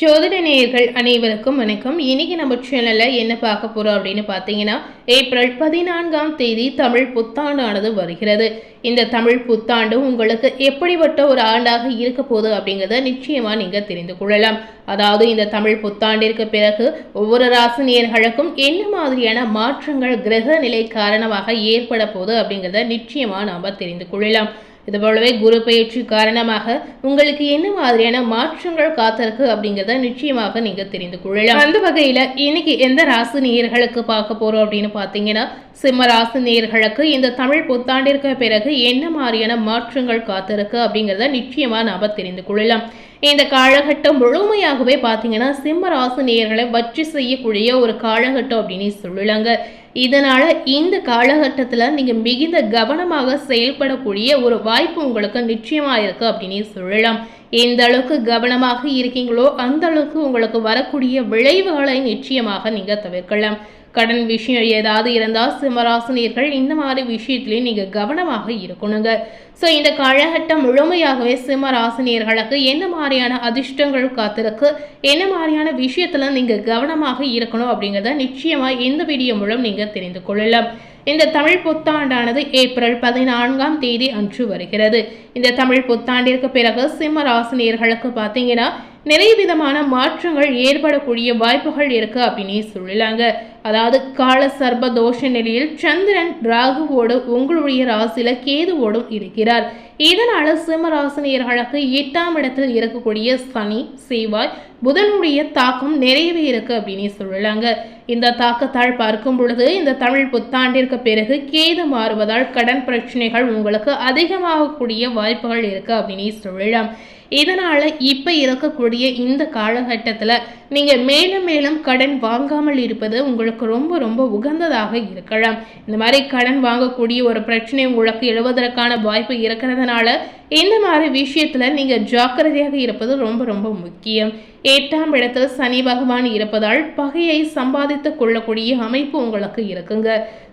ஜோதிட நேயர்கள் அனைவருக்கும் வணக்கம். இன்னைக்கு நம்ம சேனல்ல என்ன பார்க்க போறோம் அப்படின்னு பார்த்தீங்கன்னா, ஏப்ரல் 14ஆம் தேதி தமிழ் புத்தாண்டானது வருகிறது. இந்த தமிழ் புத்தாண்டு உங்களுக்கு எப்படிப்பட்ட ஒரு ஆண்டாக இருக்க போகுது அப்படிங்கிறத நிச்சயமா நீங்க தெரிந்து கொள்ளலாம். அதாவது இந்த தமிழ் புத்தாண்டிற்கு பிறகு ஒவ்வொரு ராசி நேயர்களுக்கும் என்ன மாதிரியான மாற்றங்கள் கிரக நிலை காரணமாக ஏற்பட போகுது அப்படிங்கிறத நிச்சயமா நாம தெரிந்து கொள்ளலாம். இது போலவே குரு பயிற்சி காரணமாக உங்களுக்கு என்ன மாதிரியான மாற்றங்கள் காத்திருக்கு அப்படிங்கிறத நிச்சயமாக நீங்க தெரிந்து கொள்ளலாம். அந்த வகையில இன்னைக்கு எந்த ராசி நேயர்களுக்கு பார்க்க போறோம் அப்படின்னு பாத்தீங்கன்னா, சிம்ம ராசி நேயர்களுக்கு இந்த தமிழ் புத்தாண்டிற்கு பிறகு என்ன மாதிரியான மாற்றங்கள் காத்திருக்கு அப்படிங்கிறத நிச்சயமா நாம தெரிந்து கொள்ளலாம். இந்த காலகட்டம் முழுமையாகவே பார்த்தீங்கன்னா சிம்ம ராசி நேயர்களை வச்சு செய்யக்கூடிய ஒரு காலகட்டம் அப்படின்னு சொல்லலாங்க. இதனால இந்த காலகட்டத்தில் நீங்கள் மிகுந்த கவனமாக செயல்படக்கூடிய ஒரு வாய்ப்பு உங்களுக்கு நிச்சயமா இருக்கு அப்படின்னு சொல்லலாம். எந்த அளவுக்கு கவனமாக இருக்கீங்களோ அந்த அளவுக்கு உங்களுக்கு வரக்கூடிய விளைவுகளை நிச்சயமாக நீங்க தவிர்க்கலாம். கடன் விஷயம் ஏதாவது இருந்தால் சிம்மராசினியர்கள் இந்த மாதிரி விஷயத்துலையும் நீங்கள் கவனமாக இருக்கணுங்க. ஸோ இந்த காலகட்டம் முழுமையாகவே சிம்மராசினியர்களுக்கு என்ன மாதிரியான அதிர்ஷ்டங்கள் காத்திருக்கு, என்ன மாதிரியான விஷயத்துல நீங்கள் கவனமாக இருக்கணும் அப்படிங்கிறத நிச்சயமாக இந்த வீடியோ மூலம் நீங்கள் தெரிந்து கொள்ளலாம். இந்த தமிழ் புத்தாண்டானது ஏப்ரல் 14ஆம் தேதி அன்று வருகிறது. இந்த தமிழ் புத்தாண்டிற்கு பிறகு சிம்ம ராசினியர்களுக்கு பார்த்தீங்கன்னா நிறைய விதமான மாற்றங்கள் ஏற்படக்கூடிய வாய்ப்புகள் இருக்கு அப்படின்னு சொல்லலாங்க. அதாவது கால சர்ப தோஷ நிலையில் சந்திரன் ராகுவோடு உங்களுடைய ராசியில கேதுவோடும் இருக்கிறார். இதனால சிம்ம ராசினியர்களுக்கு 8ஆம் இடத்தில் இருக்கக்கூடிய சனி, செவ்வாய், புதனுடைய தாக்கம் நிறையவே இருக்கு அப்படின்னு சொல்லலாங்க. இந்த தாக்கத்தால் பார்க்கும் பொழுது இந்த தமிழ் புத்தாண்டிற்கு பிறகு கேது மாறுவதால் கடன் பிரச்சனைகள் உங்களுக்கு அதிகமாகக்கூடிய வாய்ப்புகள் இருக்கு அப்படின்னு சொல்லலாம். இதனால இப்ப இருக்கக்கூடிய இந்த காலகட்டத்துல நீங்க மேலும் மேலும் கடன் வாங்காமல் இருப்பது உங்களுக்கு ரொம்ப ரொம்ப உகந்ததாக இருக்கலாம். இந்த மாதிரி கடன் வாங்கக்கூடிய ஒரு பிரச்சனை உங்களுக்கு எழுவதற்கான வாய்ப்பு இருக்கிறதுனால இந்த மாதிரி விஷயத்துல நீங்க ஜாக்கிரதையாக இருப்பது ரொம்ப ரொம்ப முக்கியம். 8ஆம் இடத்துல சனி பகவான் இருப்பதால் பகையை சம்பாதித்து கொள்ளக்கூடிய அமைப்பு உங்களுக்கு இருக்குங்க.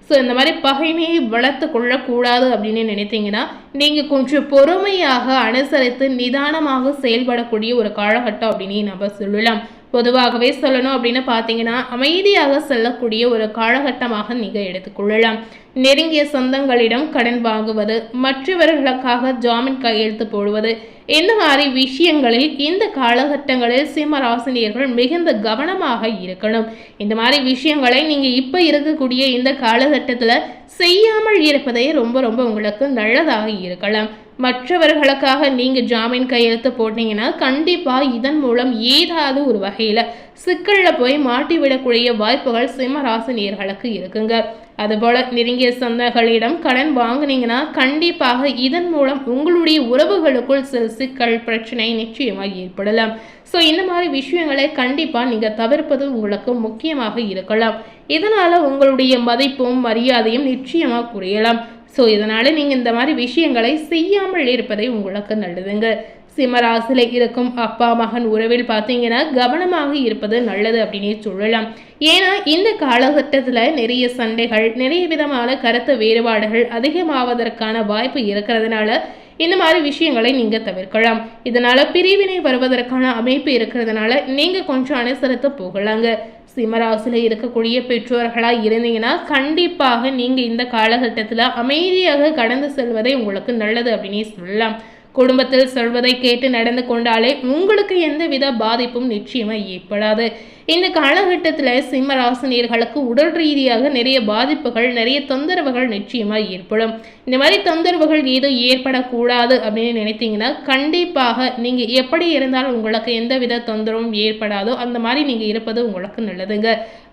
ஸோ இந்த மாதிரி பகைமையை வளர்த்து கொள்ளக்கூடாது அப்படின்னு நினைத்தீங்கன்னா நீங்கள் கொஞ்சம் பொறுமையாக அனுசரித்து நிதானமாக செயல்படக்கூடிய ஒரு காலகட்டம் அப்படின்னு நம்ம சொல்லலாம். பொதுவாகவே சொல்லணும் அப்படின்னு பார்த்தீங்கன்னா அமைதியாக செல்லக்கூடிய ஒரு காலகட்டமாக நீங்கள் எடுத்துக்கொள்ளலாம். நெருங்கிய சொந்தங்களிடம் கடன் வாங்குவது, மற்றவர்களுக்காக ஜாமீன் கையெழுத்து போடுவது, இந்த மாதிரி விஷயங்களில் இந்த காலகட்டங்களில் சிம்ம ராசினியர்கள் மிகுந்த கவனமாக இருக்கணும். இந்த மாதிரி விஷயங்களை நீங்கள் இப்போ இருக்கக்கூடிய இந்த காலகட்டத்தில் செய்யாமல் இருப்பதே ரொம்ப ரொம்ப உங்களுக்கு நல்லதாக இருக்கலாம். மற்றவர்களுக்காக நீங்கள் ஜாமீன் கையெழுத்து போட்டீங்கன்னா கண்டிப்பாக இதன் மூலம் ஏதாவது ஒரு வகையில் சிக்கலில் போய் மாட்டிவிடக்கூடிய வாய்ப்புகள் சிம்ம ராசினியர்களுக்கு இருக்குங்க. அதுபோல் நெருங்கிய சொந்தங்களிடம் கடன் வாங்கினீங்கன்னா கண்டிப்பாக இதன் மூலம் உங்களுடைய உறவுகளுக்குள் சில சிக்கல் பிரச்சனை நிச்சயமாக ஏற்படலாம். ஸோ இந்த மாதிரி விஷயங்களை கண்டிப்பாக நீங்கள் தவிர்ப்பது உங்களுக்கு முக்கியமாக இருக்கலாம். இதனால் உங்களுடைய மதிப்பும் மரியாதையும் நிச்சயமாக குறையலாம். ஸோ இதனால் நீங்கள் இந்த மாதிரி விஷயங்களை செய்யாமல் இருப்பதை உங்களுக்கு நல்லதுங்க. சிம்மராசியில் இருக்கும் அப்பா மகன் உறவில் பார்த்தீங்கன்னா கவனமாக இருப்பது நல்லது அப்படின்னே சொல்லலாம். ஏன்னா இந்த காலகட்டத்தில் நிறைய சண்டைகள், நிறைய விதமான கருத்து வேறுபாடுகள் அதிகமாவதற்கான வாய்ப்பு இருக்கிறதுனால இந்த மாதிரி விஷயங்களை நீங்கள் தவிர்க்கலாம். இதனால் பிரிவினை வருவதற்கான அமைப்பு இருக்கிறதுனால நீங்கள் கொஞ்சம் அனுசரித்து போகலாங்க. சிம்மராசியில் இருக்கக்கூடிய பெற்றோர்களாக இருந்தீங்கன்னா கண்டிப்பாக நீங்கள் இந்த காலகட்டத்தில் அமைதியாக கடந்து செல்வதை உங்களுக்கு நல்லது அப்படின்னே சொல்லலாம். குடும்பத்தில் சொல்வதை கேட்டு நடந்து கொண்டாலே உங்களுக்கு எந்தவித பாதிப்பும் நிச்சயமாக ஏற்படாது. இந்த காலகட்டத்தில் சிம்ம ராசினியர்களுக்கு உடல் ரீதியாக நிறைய பாதிப்புகள், நிறைய தொந்தரவுகள் நிச்சயமாக ஏற்படும். இந்த மாதிரி தொந்தரவுகள் ஏதும் ஏற்படக்கூடாது அப்படின்னு நினைத்தீங்கன்னா கண்டிப்பாக நீங்கள் எப்படி இருந்தாலும் உங்களுக்கு எந்தவித தொந்தரவும் ஏற்படாதோ அந்த மாதிரி நீங்கள் இருப்பது உங்களுக்கு நல்லதுங்க.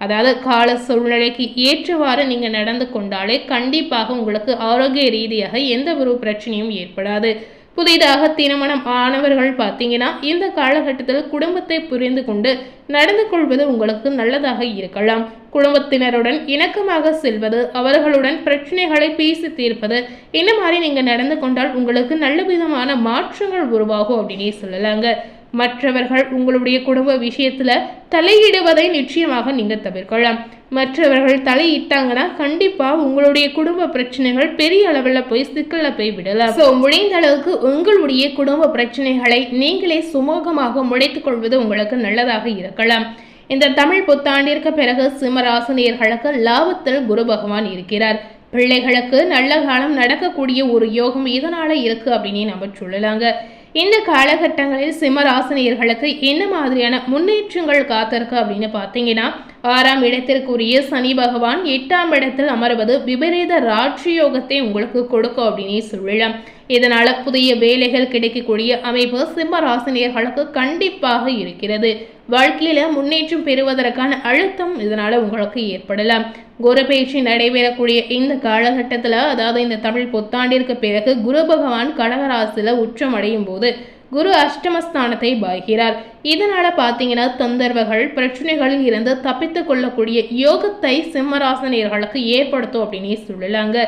அதாவது கால சூழ்நிலைக்கு ஏற்றவாறு நீங்கள் நடந்து கொண்டாலே கண்டிப்பாக உங்களுக்கு ஆரோக்கிய ரீதியாக எந்த ஒரு பிரச்சனையும் ஏற்படாது. புதிதாக திருமணம் ஆனவர்கள் பார்த்தீங்கன்னா இந்த காலகட்டத்தில் குடும்பத்தை புரிந்து கொண்டு நடந்து கொள்வது உங்களுக்கு நல்லதாக இருக்கலாம். குடும்பத்தினருடன் இணக்கமாக செல்வது, அவர்களுடன் பிரச்சனைகளை பேசி தீர்ப்பது, இந்த மாதிரி நீங்கள் நடந்து கொண்டால் உங்களுக்கு நல்ல விதமான மாற்றங்கள் உருவாகும் அப்படின்னே சொல்லலாங்க. மற்றவர்கள் உங்களுடைய குடும்ப விஷயத்துல தலையிடுவதை நிச்சயமாக நீங்க தவிர்க்கலாம். மற்றவர்கள் தலையிட்டாங்கன்னா கண்டிப்பா உங்களுடைய குடும்ப பிரச்சனைகள் பெரிய அளவில் போய் சிக்கல்ல போய் விடலாம். முடிந்த அளவுக்கு உங்களுடைய குடும்ப பிரச்சனைகளை நீங்களே சுமூகமாக முடித்துக் கொள்வது உங்களுக்கு நல்லதாக இருக்கலாம். இந்த தமிழ் புத்தாண்டிற்கு பிறகு சிம்மராசினியர்களுக்கு லாபத்தில் குரு பகவான் இருக்கிறார். பிள்ளைகளுக்கு நல்ல காலம் நடக்கக்கூடிய ஒரு யோகம் இதனால இருக்கு அப்படின்னு நம்ம சொல்லலாங்க. இந்த காலகட்டங்களில் சிம்மராசினியர்களுக்கு என்ன மாதிரியான முன்னேற்றங்கள் காத்திருக்கு அப்படின்னு பார்த்தீங்கன்னா, 6ஆம் இடத்திற்குரிய சனி பகவான் 8ஆம் இடத்தில் அமர்வது விபரீத ராஜயோகத்தை உங்களுக்கு கொடுக்கும் அப்படின்னு சொல்லலாம். இதனால புதிய வேலைகள் கிடைக்கக்கூடிய அமைப்பு சிம்ம ராசினியர்களுக்கு கண்டிப்பாக இருக்கிறது. வாழ்க்கையில முன்னேற்றம் பெறுவதற்கான அழுத்தம் இதனால உங்களுக்கு ஏற்படலாம். குரு பயிற்சி நடைபெறக்கூடிய இந்த காலகட்டத்தில், அதாவது இந்த தமிழ் புத்தாண்டிற்கு பிறகு குரு பகவான் கடகராசில உச்சம் அடையும் போது குரு அஷ்டமஸ்தானத்தை பாய்கிறார். இதனால பார்த்தீங்கன்னா தொந்தரவுகள் பிரச்சனைகளில் இருந்து தப்பித்து கொள்ளக்கூடிய யோகத்தை சிம்மராசினியர்களுக்கு ஏற்படுத்தும் அப்படின்னு சொல்லலாங்க.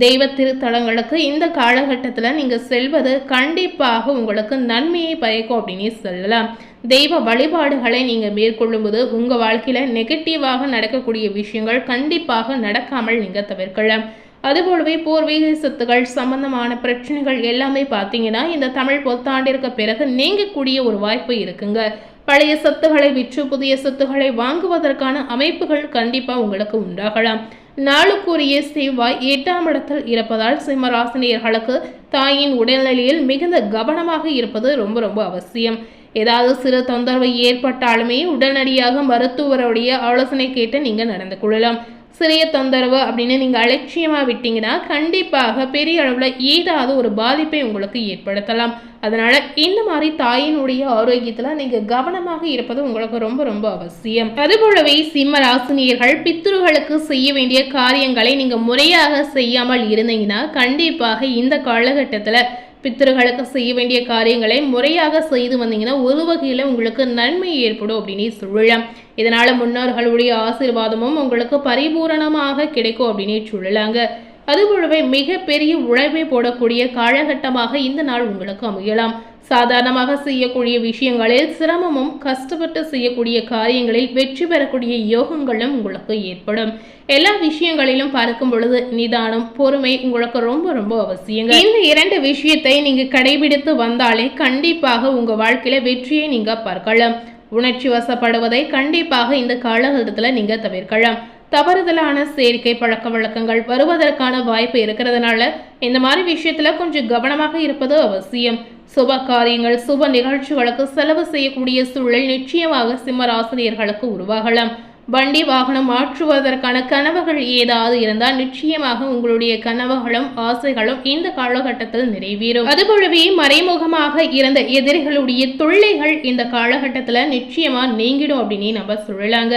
தெய்வ திருத்தலங்களுக்கு இந்த காலகட்டத்தில் நீங்கள் செல்வது கண்டிப்பாக உங்களுக்கு நன்மையை பயக்கும் அப்படின்னு சொல்லலாம். தெய்வ வழிபாடுகளை நீங்கள் மேற்கொள்ளும் போது உங்கள் வாழ்க்கையில் நெகட்டிவாக நடக்கக்கூடிய விஷயங்கள் கண்டிப்பாக நடக்காமல் நீங்கள் தவிர்க்கலாம். அதுபோலவே பூர்வீக சொத்துகள் சம்பந்தமான பிரச்சனைகள் எல்லாமே பார்த்தீங்கன்னா இந்த தமிழ் புத்தாண்டிற்கு பிறகு நீங்கக்கூடிய ஒரு வாய்ப்பு இருக்குங்க. பழைய சொத்துக்களை விற்று புதிய சொத்துக்களை வாங்குவதற்கான அமைப்புகள் கண்டிப்பாக உங்களுக்கு உண்டாகலாம். நாளுக்குரிய செவ்வாய் 8ஆம் இடத்தில் இருப்பதால் சிம்மராசினியர்களுக்கு தாயின் உடல்நிலையில் மிகுந்த கவனமாக இருப்பது ரொம்ப ரொம்ப அவசியம். ஏதாவது சிறு தொந்தரவு ஏற்பட்டாலுமே உடனடியாக மருத்துவருடைய ஆலோசனை கேட்டு நீங்கள் நடந்து கொள்ளலாம். சிறிய தொந்தரவு அப்படின்னு நீங்கள் அலட்சியமாக விட்டீங்கன்னா கண்டிப்பாக பெரிய அளவில் ஏதாவது ஒரு பாதிப்பை உங்களுக்கு ஏற்படுத்தலாம். அதனால இந்த மாதிரி தாயினுடைய ஆரோக்கியத்தில் நீங்கள் கவனமாக இருப்பது உங்களுக்கு ரொம்ப ரொம்ப அவசியம். அதுபோலவே சிம்ம ராசினியர்கள் பித்ருகளுக்கு செய்ய வேண்டிய காரியங்களை நீங்கள் முறையாக செய்யாமல் இருந்தீங்கன்னா கண்டிப்பாக இந்த காலகட்டத்தில் பித்தர்களுக்கு செய்ய வேண்டிய காரியங்களை முறையாக செய்து வந்தீங்கன்னா ஒரு வகையில் உங்களுக்கு நன்மை ஏற்படும் அப்படின்னு சொல்லலாம். இதனால முன்னோர்களுடைய ஆசீர்வாதமும் உங்களுக்கு பரிபூரணமாக கிடைக்கும் அப்படின்னு சொல்லலாங்க. அதுபோலவே மிகப்பெரிய உழைப்பை போடக்கூடிய காலகட்டமாக இந்த நாள் உங்களுக்கு அமையலாம். சாதாரணமாக செய்யக்கூடிய விஷயங்களில் சிரமமும் கஷ்டப்பட்டு செய்யக்கூடிய காரியங்களில் வெற்றி பெறக்கூடிய யோகங்களும் உங்களுக்கு ஏற்படும். எல்லா விஷயங்களிலும் பார்க்கும் பொழுது நிதானம் பொறுமை உங்களுக்கு ரொம்ப ரொம்ப அவசியம். இந்த 2 விஷயத்தை நீங்க கடைபிடித்து வந்தாலே கண்டிப்பாக உங்க வாழ்க்கையில வெற்றியை நீங்க பார்க்கலாம். உணர்ச்சி வசப்படுவதை கண்டிப்பாக இந்த காலகட்டத்தில் நீங்க தவிர்க்கலாம். தவறுதலான சேர்க்கை பழக்க வழக்கங்கள் வருவதற்கான வாய்ப்பு இருக்கிறதுனால இந்த மாதிரி விஷயத்துல கொஞ்சம் கவனமாக இருப்பது அவசியம். சுப காரியங்கள் சுப நிகழ்ச்சிகளுக்கு செலவு செய்யக்கூடிய சூழல் நிச்சயமாக சிம்ம ராசினியர்களுக்கு உருவாகலாம். வண்டி வாகனம் மாற்றுவதற்கான கனவுகள் ஏதாவது இருந்தால் நிச்சயமாக உங்களுடைய கனவுகளும் ஆசைகளும் இந்த காலகட்டத்தில் நிறைவேறும். அதுபோலவே மறைமுகமாக இருந்த எதிரிகளுடைய தொல்லைகள் இந்த காலகட்டத்தில் நிச்சயமா நீங்கிடும் அப்படின்னு நம்ம சொல்லலாங்க.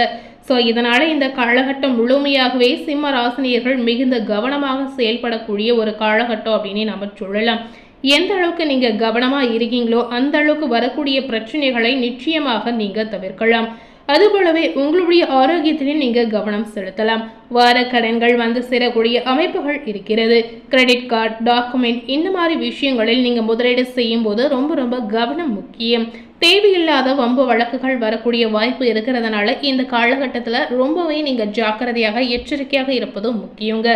இதனால இந்த காலகட்டம் முழுமையாகவே சிம்ம ராசினியர்கள் மிகுந்த கவனமாக செயல்படக்கூடிய ஒரு காலகட்டம் அப்படின்னு நம்ம சொல்லலாம். எந்த அளவுக்கு நீங்க கவனமா இருக்கீங்களோ அந்த அளவுக்கு வரக்கூடிய பிரச்சனைகளை நிச்சயமாக நீங்க தவிர்க்கலாம். அதுபோலவே உங்களுடைய ஆரோக்கியத்திலும் நீங்க கவனம் செலுத்தலாம். வார கடன்கள் வந்து சேரக்கூடிய அமைப்புகள் இருக்கிறது. கிரெடிட் கார்டு டாக்குமெண்ட் இந்த மாதிரி விஷயங்களில் நீங்க முதலீடு செய்யும் போது ரொம்ப ரொம்ப கவனம் முக்கியம். தேவையில்லாத வம்பு வழக்குகள் வரக்கூடிய வாய்ப்பு இருக்கிறதுனால இந்த காலகட்டத்தில் ரொம்பவே நீங்க ஜாக்கிரதையாக எச்சரிக்கையாக இருப்பது முக்கியங்க.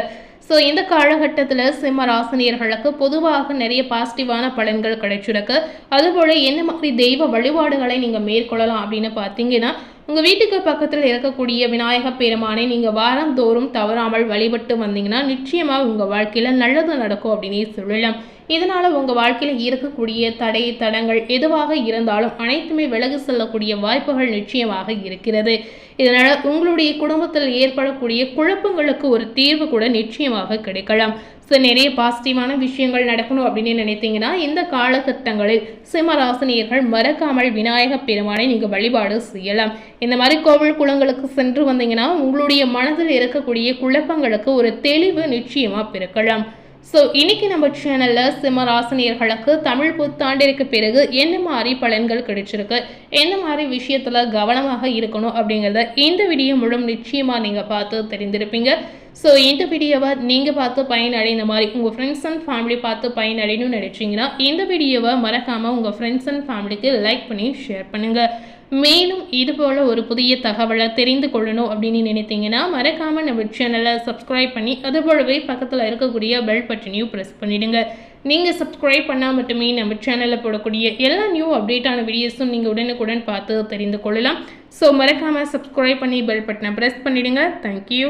இந்த காலகட்டத்தில் சிம்ம ராசினியர்களுக்கு பொதுவாக நிறைய பாசிட்டிவான பலன்கள் கிடைச்சிருக்கு. அதுபோல் என்ன மாதிரி தெய்வ வழிபாடுகளை நீங்கள் மேற்கொள்ளலாம் அப்படின்னு பார்த்தீங்கன்னா, உங்கள் வீட்டுக்கு பக்கத்தில் இருக்கக்கூடிய விநாயக பெருமானை நீங்கள் வாரந்தோறும் தவறாமல் வழிபட்டு வந்தீங்கன்னா நிச்சயமாக உங்கள் வாழ்க்கையில் நல்லது நடக்கும் அப்படின்னு சொல்லலாம். இதனால் உங்கள் வாழ்க்கையில் இருக்கக்கூடிய தடை தடங்கள் எதுவாக இருந்தாலும் அனைத்துமே விலகி செல்லக்கூடிய வாய்ப்புகள் நிச்சயமாக இருக்கிறது. இதனால் உங்களுடைய குடும்பத்தில் ஏற்படக்கூடிய குழப்பங்களுக்கு ஒரு தீர்வு கூட நிச்சயமாக கிடைக்கலாம். நிறைய பாசிட்டிவான விஷயங்கள் நடக்கணும் அப்படின்னு நினைத்தீங்கன்னா இந்த காலகட்டங்களில் சிம்மராசினியர்கள் மறக்காமல் விநாயக பெருமானை நீங்கள் வழிபாடு செய்யலாம். இந்த மாதிரி கோவில் குளங்களுக்கு சென்று வந்தீங்கன்னா உங்களுடைய மனதில் இருக்கக்கூடிய குழப்பங்களுக்கு ஒரு தெளிவு நிச்சயமாக பிறக்கலாம். இன்னைக்கு நம்ம சேனல்ல சிம்ம ராசினியர்களுக்கு தமிழ் புத்தாண்டிற்கு பிறகு என்ன மாதிரி பலன்கள் கிடைச்சிருக்கு, என்ன மாதிரி விஷயத்துல கவனமாக இருக்கணும் அப்படிங்கிறத இந்த வீடியோ மூலம் நிச்சயமா நீங்க பார்த்து தெரிந்திருப்பீங்க. ஸோ இந்த வீடியோவை நீங்கள் பார்த்து பயனடைந்த மாதிரி உங்கள் ஃப்ரெண்ட்ஸ் அண்ட் ஃபேமிலி பார்த்து பயனடையணும்னு நினச்சிங்கன்னா இந்த வீடியோவை மறக்காமல் உங்கள் ஃப்ரெண்ட்ஸ் அண்ட் ஃபேமிலிக்கு லைக் பண்ணி ஷேர் பண்ணுங்கள். மேலும் இதுபோல் ஒரு புதிய தகவலை தெரிந்து கொள்ளணும் அப்படின்னு நினைத்தீங்கன்னா மறக்காமல் நம்ம சேனலை சப்ஸ்கிரைப் பண்ணி அதுபோலவே பக்கத்தில் இருக்கக்கூடிய பெல் பட்டனையும் ப்ரெஸ் பண்ணிவிடுங்க. நீங்கள் சப்ஸ்கிரைப் பண்ணால் மட்டுமே நம்ம சேனலில் போடக்கூடிய எல்லா நியூ அப்டேட்டான வீடியோஸும் நீங்கள் உடனுக்குடன் பார்த்து தெரிந்து கொள்ளலாம். ஸோ மறக்காமல் சப்ஸ்கிரைப் பண்ணி பெல் பட்டனை ப்ரெஸ் பண்ணிவிடுங்க. தேங்க்யூ.